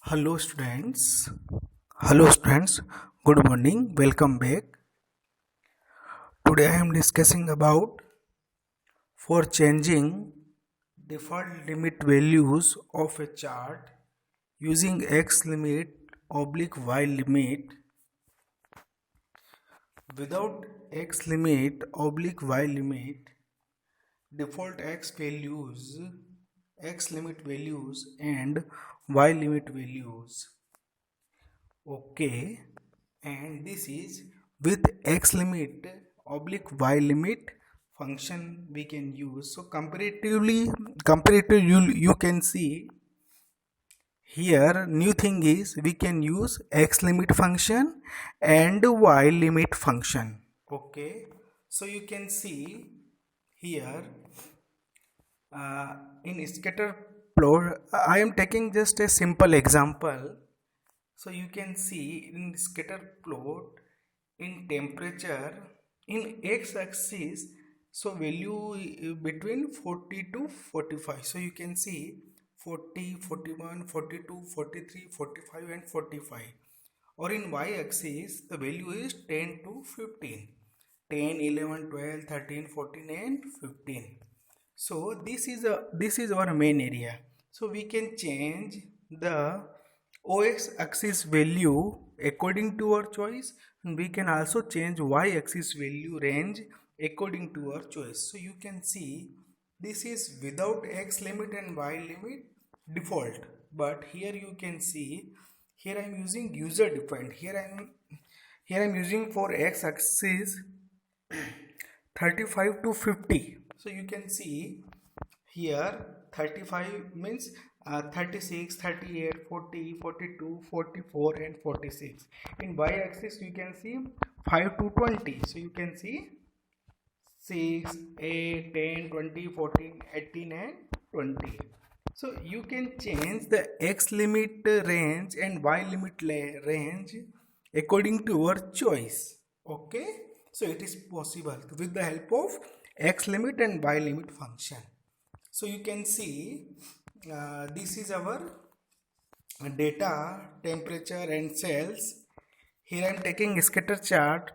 Hello students. Hello students. Good morning. Welcome back. Today I am discussing about for changing default limit values of a chart using x limit oblique y limit. Without x limit oblique y limit, default x limit values and y limit values. Okay, and this is with x limit oblique y limit function we can use. So comparatively you can see here new thing is we can use x limit function and y limit function. Okay, so you can see here in scatter plot I am taking just a simple example. So you can see in scatter plot in temperature in x-axis, so value between 40 to 45. So you can see 40, 41, 42, 43, 45 and 45. Or in y-axis the value is 10 to 15. 10, 11, 12, 13, 14 and 15. So this is our main area. So we can change the OX axis value according to our choice, and we can also change Y axis value range according to our choice. So you can see this is without X limit and Y limit default, but here you can see here I am using user defined. Here I am using for X axis 35 to 50. So you can see here 35 means 36, 38, 40, 42, 44 and 46. In y-axis you can see 5 to 20. So you can see 6, 8, 10, 20, 14, 18 and 20. So you can change the x limit range and y limit range according to your choice. Okay, so it is possible with the help of x limit and y limit function. So you can see this is our data, temperature and cells. Here I am taking scatter chart.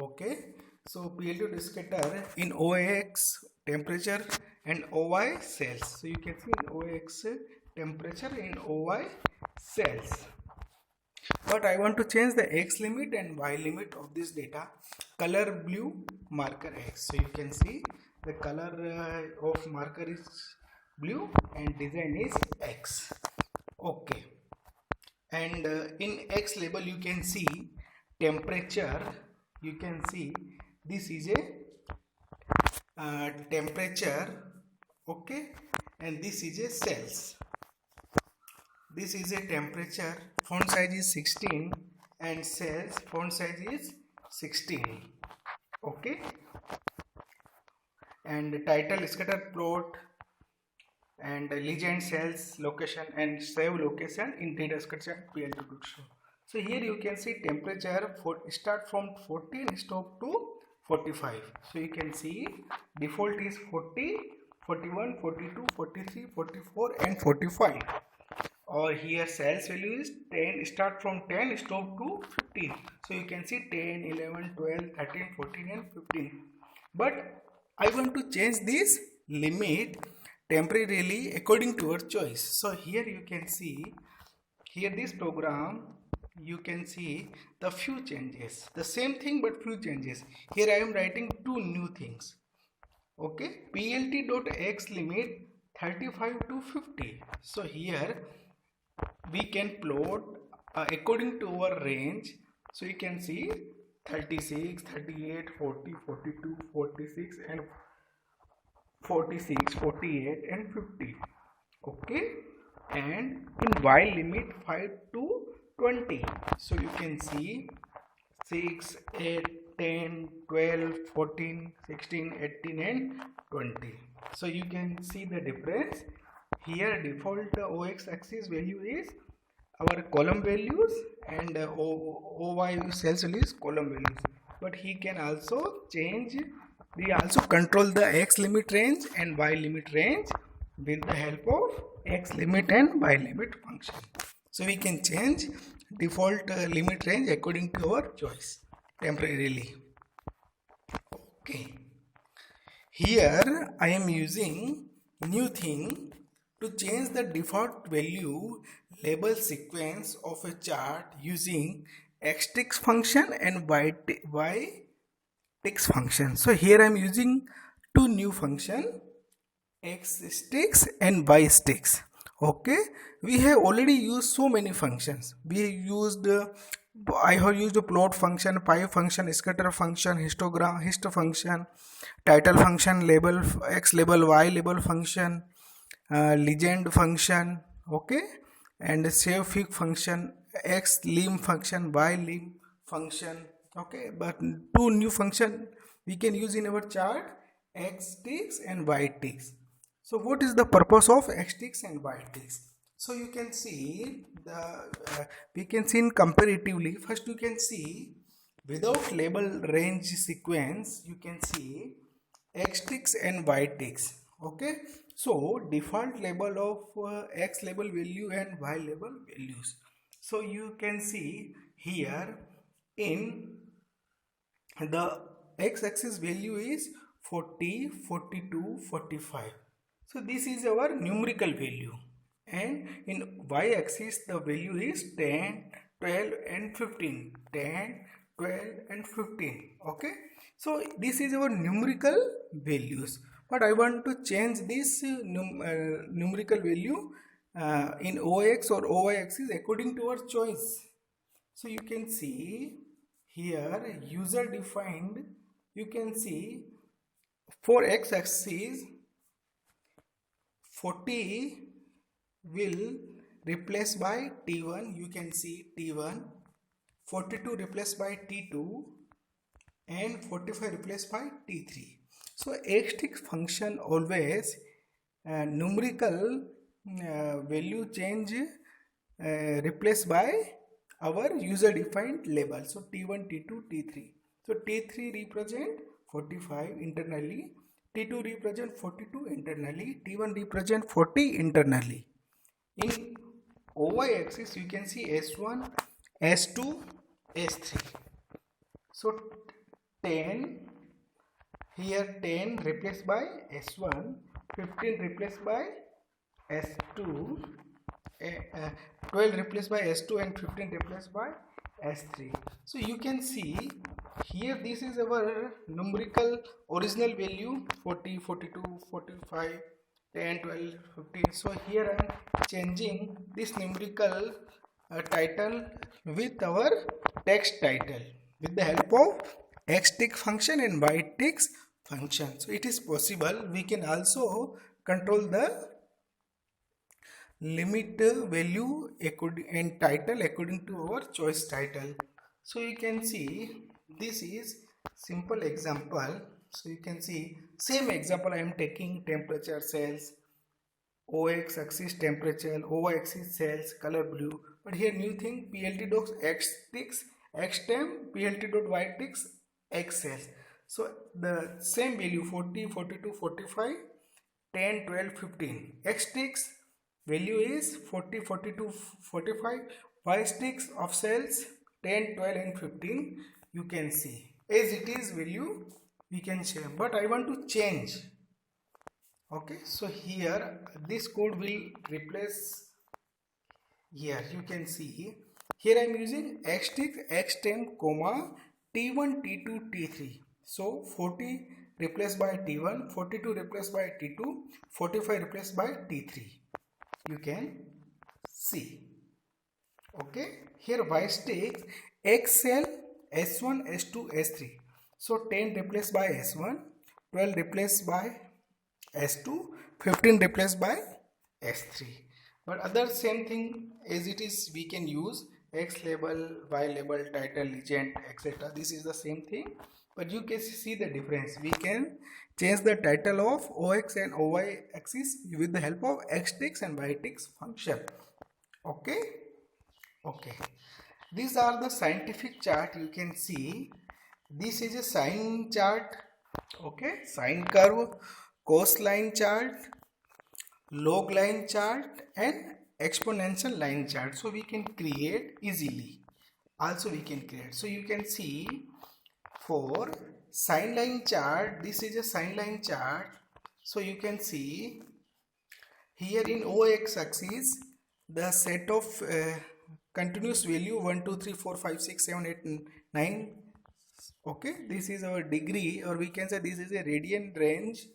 Okay, so PL2 scatter in OX temperature and OY cells. So you can see in OX temperature in OY cells. But I want to change the x limit and y limit of this data. Color blue, marker x. So you can see the color of marker is blue and design is X. Okay, and in X label you can see temperature. You can see this is a temperature. Okay, and this is a cells. This is a temperature, font size is 16 and cells font size is 16. Okay, and title scatter plot and legend cells location and save location in data structure PL2. So here you can see temperature start from 14 stop to 45. So you can see default is 40, 41, 42, 43, 44 and 45. Or here cells value is 10 start from 10 stop to 15. So you can see 10, 11, 12, 13, 14 and 15. But I want to change this limit temporarily according to your choice. So here you can see here this program you can see the few changes, the same thing but few changes. Here I am writing two new things. Okay, plt.x limit 35 to 50. So here we can plot according to our range. So you can see 36, 38, 40, 42, 46 and 46, 48 and 50. Okay, and in y limit 5 to 20. So you can see 6, 8, 10, 12, 14, 16, 18 and 20. So you can see the difference. Here default OX axis value is our column values and OY cells value is column values. But he can also change, we also control the x limit range and y limit range with the help of x limit and y limit function. So we can change default limit range according to our choice temporarily. Okay. Here I am using new thing to change the default value label sequence of a chart using xTix function and yTix function. So here I am using two new function, xTix and yTix. Okay, we have already used so many functions. I have used a plot function, pie function, scatter function, histogram, hist function, title function, label, x label, y label function, legend function, okay, and save fig function, x lim function, y lim function, okay. But two new function we can use in our chart, xTix and yTix. So what is the purpose of xTix and yTix? So you can see we can see in comparatively. First you can see without label range sequence, you can see xTix and yTix. Okay, so default label of x label value and y label values. So you can see here in the x-axis value is 40, 42, 45. So this is our numerical value, and in y-axis the value is 10, 12 and 15, 10, 12 and 15. Okay, so this is our numerical values, but I want to change this numerical value in OX or OY axis according to our choice. So you can see here user defined, you can see for x-axis 40 will replace by T1, you can see T1, 42 replaced by T2 and 45 replaced by T3. So xTix function always numerical value change replaced by our user defined label. So T1, T2, T3. So T3 represent 45 internally, T2 represent 42 internally, T1 represent 40 internally. In OY axis you can see S1, S2, S3. So 10, here 10 replaced by S1, 15 replaced by S2, 12 replaced by S2 and 15 replaced by S3. So you can see here this is our numerical original value 40, 42, 45, 10, 12, 15. So here I am changing this numerical title with our text title with the help of xTix function and yTix function. So it is possible we can also control the limit value and title according to our choice title. So you can see this is simple example. So you can see same example I am taking temperature cells, OX axis temperature, OY axis cells, color blue. But here new thing plt.xTix, xtemp, plt.ytix, x cells. So the same value 40, 42, 45, 10, 12, 15. xTix value is 40, 42, 45. yTix of cells 10, 12 and 15. You can see as it is value we can share, but I want to change. Okay, so here this code will replace. Here you can see here I am using xTix, xtemp, comma T1, T2, T3. So 40 replaced by T1, 42 replaced by T2, 45 replaced by T3. You can see. Okay, here yTix x cell S1, S2, S3. So 10 replaced by S1, 12 replaced by S2, 15 replaced by S3. But other same thing as it is we can use X label, Y label, title, legend, etc. This is the same thing, but you can see the difference. We can change the title of OX and OY axis with the help of xTix and yTix function. Okay. These are the scientific chart. You can see this is a sine chart. Okay, sine curve, cosine chart, log line chart and exponential line chart, so we can create easily. Also we can create, so you can see for sine line chart, this is a sine line chart. So you can see here in OX axis the set of continuous value 1 2 3 4 5 6 7 8 9. Okay, this is our degree, or we can say this is a radian range,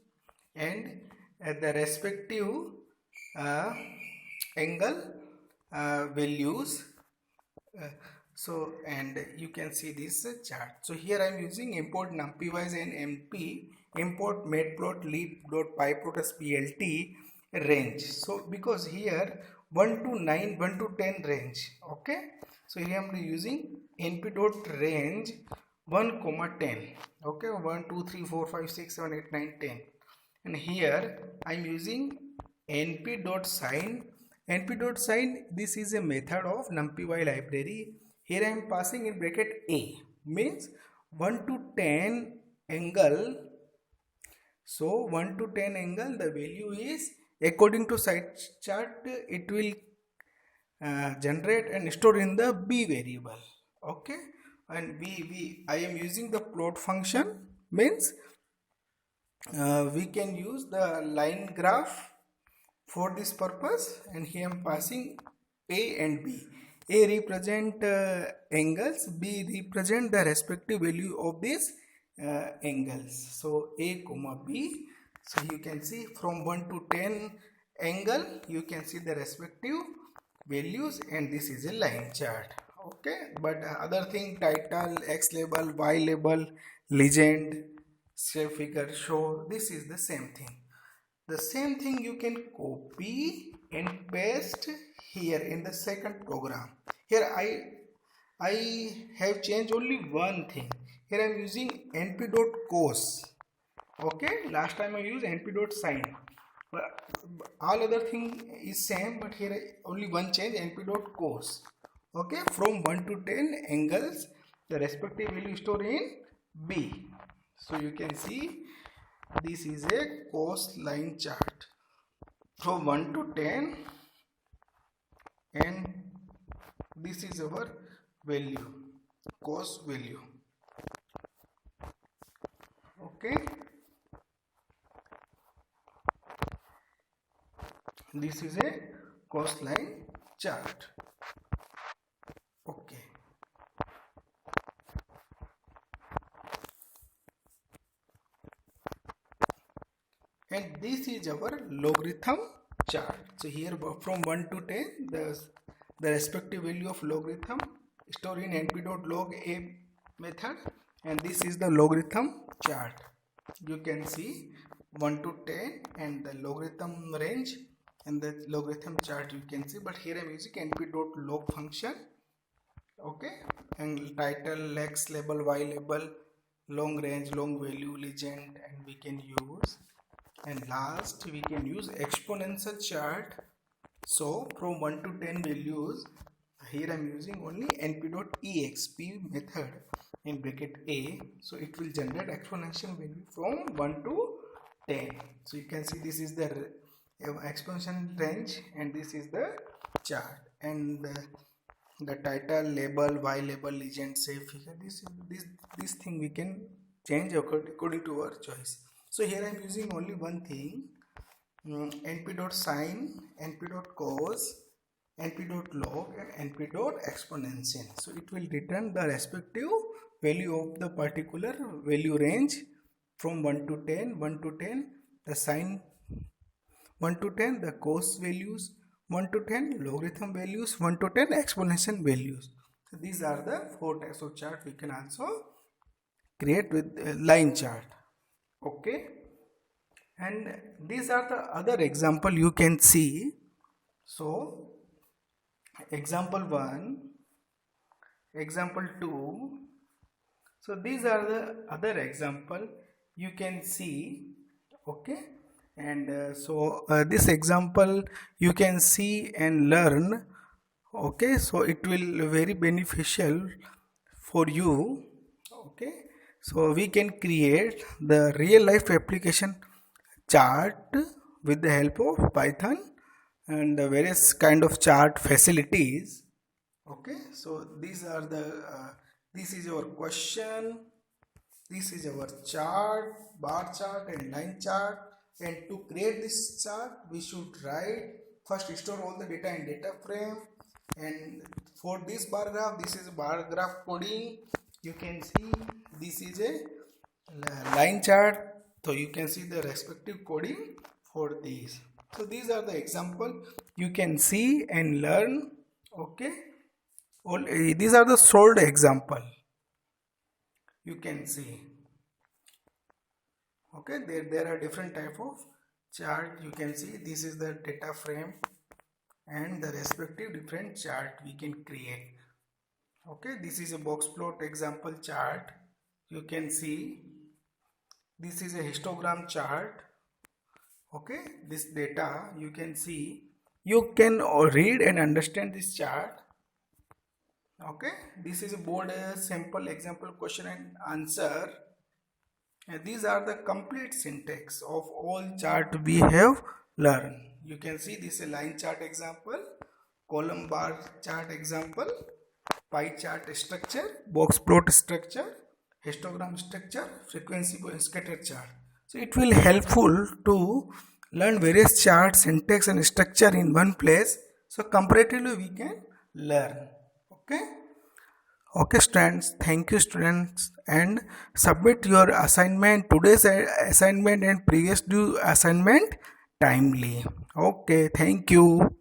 and at the respective angle values. So and you can see this chart. So here I am using import numpy-wise and MP, import matplotlib.pyplot as plt range. So because here 1 to 9, 1 to 10 range. Okay, so here I am using np.range 1 comma 10. Okay, 1 2 3 4 5 6 7 8 9 10, and here I am using np.sign. np.sign, this is a method of numpy library. Here I am passing in bracket a, means 1 to 10 angle. So 1 to 10 angle, the value is according to site chart, it will generate and store in the b variable. Okay, and I am using the plot function, means we can use the line graph for this purpose, and here I am passing a and b. A represent angles, b represent the respective value of these angles. So a comma b. So you can see from 1 to 10 angle, you can see the respective values, and this is a line chart. Okay, but other thing, title, X label, Y label, legend, shape figure, show, this is the same thing. The same thing you can copy and paste here in the second program. Here I have changed only one thing. Here I am using np.cos. Okay, last time I used np.sin. But all other thing is same, but here only one change, np.cos. Okay, from 1 to 10 angles, the respective value stored in B. So you can see this is a cos line chart from 1 to 10, and this is our value, cos value. Okay, this is a cos line chart. Okay, and this is our logarithm chart. So here from 1 to 10, the respective value of logarithm stored in np.log a method, and this is the logarithm chart. You can see 1 to 10 and the logarithm range and the logarithm chart you can see, but here I am using np.log function. Okay, and title, X label, Y label, long range, long value, legend, and we can use, and last we can use exponential chart. So from 1 to 10 values, here I am using only np.exp method in bracket a, so it will generate exponential value from 1 to 10. So you can see this is the exponential range, and this is the chart, and the title, label, Y label, legend, shape figure, this thing we can change according to our choice. So here I am using only one thing, np.sin, np.cos, np.log, and np.exponential. So it will return the respective value of the particular value range from 1 to 10, 1 to 10 the sine, 1 to 10 the cos values, 1 to 10 logarithm values, 1 to 10 exponential values. So these are the 4 types of chart we can also create with line chart. Okay, and these are the other example you can see. So example 1, example 2. So these are the other example you can see. Okay, and this example you can see and learn. Okay, so it will very beneficial for you. Okay, so we can create the real life application chart with the help of Python and the various kind of chart facilities. Okay, so these are the this is your question, this is our chart, bar chart and line chart. And to create this chart we should write first, store all the data in data frame. And for this bar graph, this is bar graph coding. You can see this is a line chart, so you can see the respective coding for these. So these are the example you can see and learn. Okay, all these are the solved example you can see. Okay, there are different type of chart. You can see this is the data frame and the respective different chart we can create. Okay, this is a box plot example chart. You can see this is a histogram chart. Okay, this data you can see, you can read and understand this chart. Okay, this is a board sample example question and answer. And these are the complete syntax of all chart we have learned. You can see this is a line chart example, column bar chart example, pie chart structure, box plot structure, histogram structure, frequency scatter chart. So it will helpful to learn various charts, syntax and structure in one place. So comparatively we can learn. Okay. Okay students, thank you students, and submit your assignment, today's assignment and previous due assignment timely. Okay, thank you.